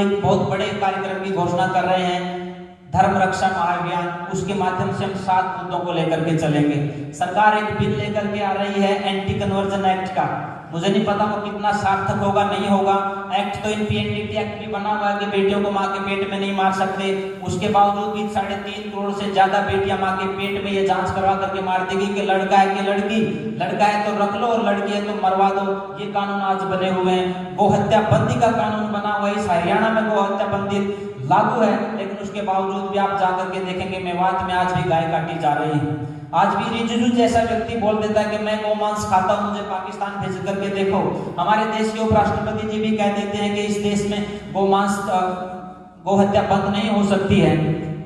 एक बहुत बड़े कार्यक्रम की घोषणा कर रहे हैं, धर्म रक्षा महाअभियान। उसके माध्यम से हम 7 मुद्दों को लेकर के चलेंगे। सरकार एक बिल लेकर के आ रही है एंटी कन्वर्जन एक्ट का। मुझे नहीं पता वो कितना सार्थक होगा, नहीं होगा। एक्ट तो इन पीएनडीटी एक्ट भी बना हुआ है कि बेटियों को माँ के पेट में नहीं मार सकते। उसके बावजूद भी 3.5 करोड़ से ज्यादा बेटियां माँ के पेट में ये जांच करवा करके मार देगी कि लड़का है कि लड़की, लड़का है तो रख लो और लड़की है तो मरवा दो। ये कानून आज बने हुए हैं। गोहत्या बंदी का कानून बना हुआ है, इस हरियाणा में गोहत्या बंदी लागू है, लेकिन उसके बावजूद भी आप जाकर के देखेंगे मेवात में आज भी गाय काटी जा रही है। आज भी रिजुजू जैसा व्यक्ति बोल देता है कि मैं गोमांस खाता हूं, मुझे पाकिस्तान भेज करके देखो। हमारे देश के उपराष्ट्रपति जी भी कह देते हैं कि इस देश में गोहत्या बंद नहीं हो सकती है।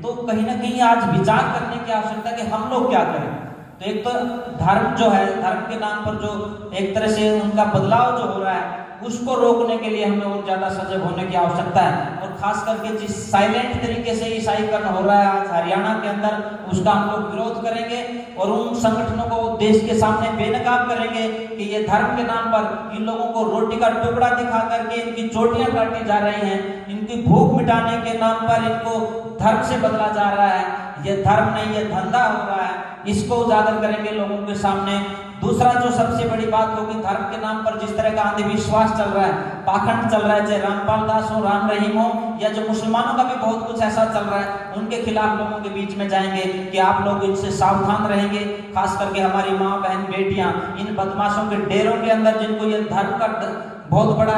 तो कहीं ना कहीं आज विचार करने की आवश्यकता है कि हम लोग क्या करें। तो एक तो धर्म जो है, धर्म के नाम पर जो एक तरह से उनका बदलाव जो हो रहा है, उसको रोकने के लिए हमें और ज्यादा सजग होने की आवश्यकता है। और खास करके जिस साइलेंट तरीके से ईसाईकरण हो रहा है आज हरियाणा के अंदर, उसका हम लोग विरोध करेंगे और उन संगठनों को देश के सामने बेनकाब करेंगे कि ये धर्म के नाम पर इन लोगों को रोटी का टुकड़ा दिखा करके इनकी चोटियां काटी जा रही हैं। इनकी भूख मिटाने के नाम पर इनको धर्म से बदला जा रहा है। ये धर्म नहीं, ये धंधा हो रहा है। इसको उजागर करेंगे लोगों के सामने। दूसरा जो सबसे बड़ी बात होगी, धर्म के नाम पर जिस तरह का अंधविश्वास चल रहा है, पाखंड चल रहा है, चाहे रामपाल दास हो, राम रहीम हो, या जो मुसलमानों का भी बहुत कुछ ऐसा चल रहा है, उनके खिलाफ लोगों के बीच में जाएंगे कि आप लोग इनसे सावधान रहेंगे। खास करके हमारी माँ बहन बेटियां इन बदमाशों के डेरों के अंदर, जिनको ये धर्म का बहुत बड़ा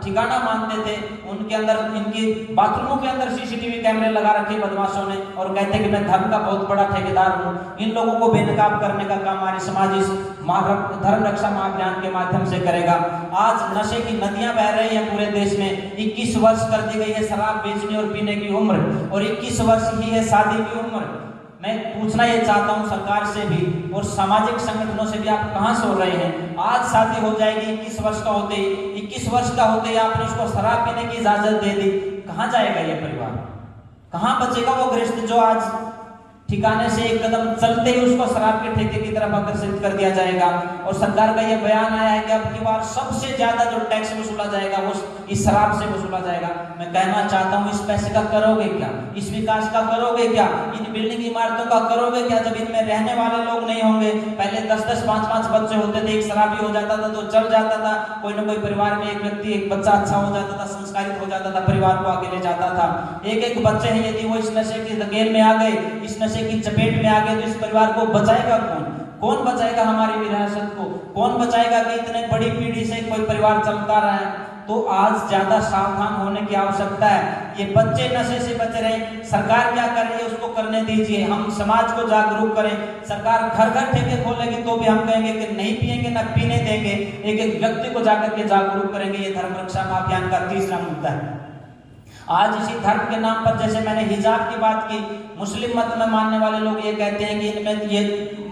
ठिकाना मानते थे, उनके अंदर, इनकी बाथरूमों के अंदर सीसीटीवी कैमरे लगा रखे बदमाशों ने और कहते कि मैं धर्म का बहुत बड़ा ठेकेदार हूं। इन लोगों को बेनकाब करने का काम हमारे समाज इस धर्म रक्षा महाअभियान के माध्यम से करेगा। आज नशे की नदियां बह रही हैं पूरे देश में। 21 वर्ष कर दी गई है शराब बेचने और पीने की उम्र, और 21 वर्ष ही है शादी की उम्र। मैं पूछना ये चाहता हूं सरकार से भी और सामाजिक संगठनों से भी, आप कहां सो रहे हैं? आज शादी हो जाएगी 21 वर्ष का होते ही, 21 वर्ष का होते ही आपने उसको शराब पीने की इजाजत दे दी। कहां जाएगा ये परिवार? कहां बचेगा वो गृहस्थ जो आज ठिकाने से एक कदम चलते ही उसको शराब के ठेके की तरफ आकर्षित कर दिया जाएगा? और सरकार का यह बयान आया है कि अब की बार सबसे ज्यादा जो टैक्स वसूला जाएगा वो इस शराब से वसूला जाएगा। मैं कहना चाहता हूं, इस पैसे का करोगे क्या? इस विकास का करोगे क्या? इन बिल्डिंग इमारतों का करोगे क्या जब इनमें रहने वाले लोग नहीं होंगे? पहले 10-10, 5-5 बच्चे होते थे, एक शराबी हो जाता था तो चल जाता था। कोई ना कोई परिवार में एक व्यक्ति, एक बच्चा अच्छा हो जाता था, संस्कारित हो जाता था, परिवार को आगे ले जाता था। एक बच्चे हैं, यदि वो इस नशे की धकेल में आ गए, इस नशे की चपेट में आ गए, तो इस परिवार को बचाएगा कौन? कौन बचाएगा हमारी विरासत को? कौन बचाएगा कि इतने बड़ी पीढ़ी से कोई परिवार चलता रहा है? तो आज ज्यादा सावधान होने की आवश्यकता है। ये बच्चे नशे से बच रहे, सरकार क्या कर रही है उसको करने दीजिए। हम समाज को जागरूक करें। सरकार घर घर ठेके खोलेगी तो भी हम कहेंगे कि नहीं पिएंगे, ना पीने देंगे। एक एक व्यक्ति को जाकर के जागरूक करेंगे। ये धर्म रक्षा महाअभियान का तीसरा मुद्दा है। आज इसी धर्म के नाम पर, जैसे मैंने हिजाब की बात की, मुस्लिम मत में मानने वाले लोग ये कहते हैं कि इनमें ये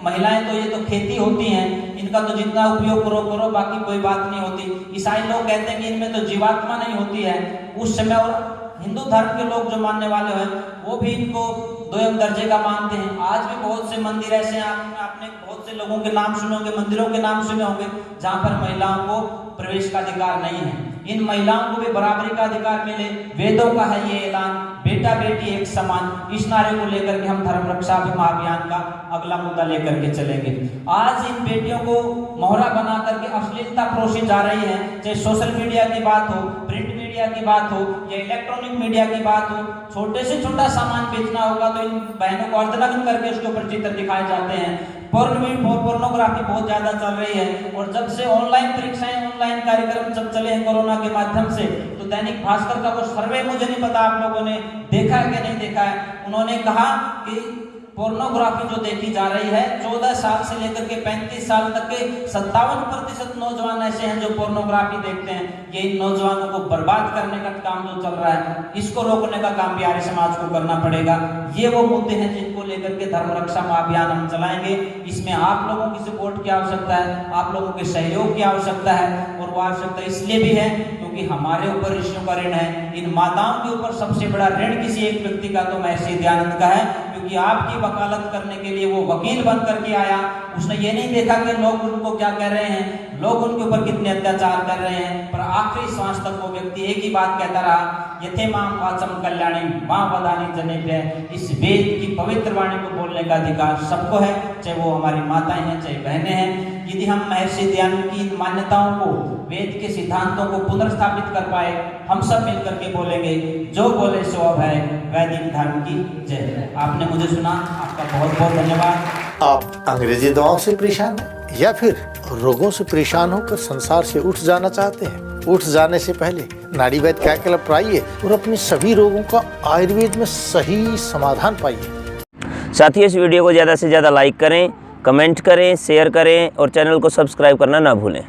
महिलाएं तो ये तो खेती होती हैं, इनका तो जितना उपयोग करो करो, बाकी कोई बात नहीं होती। ईसाई लोग कहते हैं कि इनमें तो जीवात्मा नहीं होती है उस समय। और हिंदू धर्म के लोग जो मानने वाले हैं वो भी इनको दोयम दर्जे का मानते हैं। आज भी बहुत से मंदिर ऐसे हैं, आपने बहुत से लोगों के नाम सुने होंगे, मंदिरों के नाम सुने होंगे, जहां पर महिलाओं को प्रवेश का अधिकार नहीं है। इन महिलाओं को भी बराबरी का अधिकार मिले, वेदों का है ये ऐलान, बेटा बेटी एक समान। इस नारे को लेकर के हम धर्म रक्षा महाअभियान का अगला मुद्दा लेकर के चलेंगे। आज इन बेटियों को मोहरा बना करके अश्लीलता परोसी जा रही है, चाहे सोशल मीडिया की बात हो, प्रिंट मीडिया की बात हो या इलेक्ट्रॉनिक मीडिया की बात हो। छोटे से छोटा सामान बेचना होगा तो इन बहनों को अर्धनग्न करके उसके ऊपर चित्र दिखाए जाते हैं। पोर्नोग्राफी बहुत ज्यादा चल रही है। और जब से ऑनलाइन परीक्षाएं, ऑनलाइन कार्यक्रम जब चले हैं कोरोना के माध्यम से, तो दैनिक भास्कर का वो सर्वे, मुझे नहीं पता आप लोगों ने देखा है कि नहीं देखा है, उन्होंने कहा कि पोर्नोग्राफी जो देखी जा रही है, 14 साल से लेकर के 35 साल तक के 57% नौजवान ऐसे हैं जो पोर्नोग्राफी देखते हैं। ये इन नौजवानों को बर्बाद करने का काम जो चल रहा है, इसको रोकने का काम भी आर्य समाज को करना पड़ेगा। ये वो मुद्दे हैं जिनको लेकर के धर्म रक्षा महाअभियान हम चलाएंगे। इसमें आप लोगों की सपोर्ट की आवश्यकता है, आप लोगों के सहयोग की आवश्यकता है। और वो आवश्यकता इसलिए भी है क्योंकि हमारे ऊपर ऋषियों का ऋण है। इन माताओं के ऊपर सबसे बड़ा ऋण किसी एक व्यक्ति का तो महर्षि दयानंद का है, क्योंकि आपकी वकालत करने के लिए वो वकील बन करके आया। उसने ये नहीं देखा कि लोग उनको क्या कह रहे हैं, लोग उनके ऊपर कितने अत्याचार कर रहे हैं, पर आखिरी सांस तक वो व्यक्ति एक ही बात कहता रहा, यथे मां वाचम कल्याणी मां वदानी जनेभ्यः। इस वेद की पवित्र वाणी को बोलने का अधिकार सबको है, चाहे वो हमारी माताएं हैं चाहे बहनें हैं। यदि हम महर्षि दयानंद की मान्यताओं को, वेद के सिद्धांतों को पुनर्स्थापित कर पाए, हम सब मिलकर के बोलेंगे, जो बोले सो अब है वैदिक धर्म की जय। आपने मुझे सुना, आपका बहुत बहुत धन्यवाद। आप अंग्रेजी दवाओं से परेशान हैं या फिर रोगों से परेशान होकर संसार से उठ जाना चाहते हैं? उठ जाने से पहले नाड़ी वैद्य क्या क्लब आइए और अपने सभी रोगों का आयुर्वेद में सही समाधान पाइए। साथियों, इस वीडियो को ज़्यादा से ज़्यादा लाइक करें, कमेंट करें, शेयर करें और चैनल को सब्सक्राइब करना ना भूलें।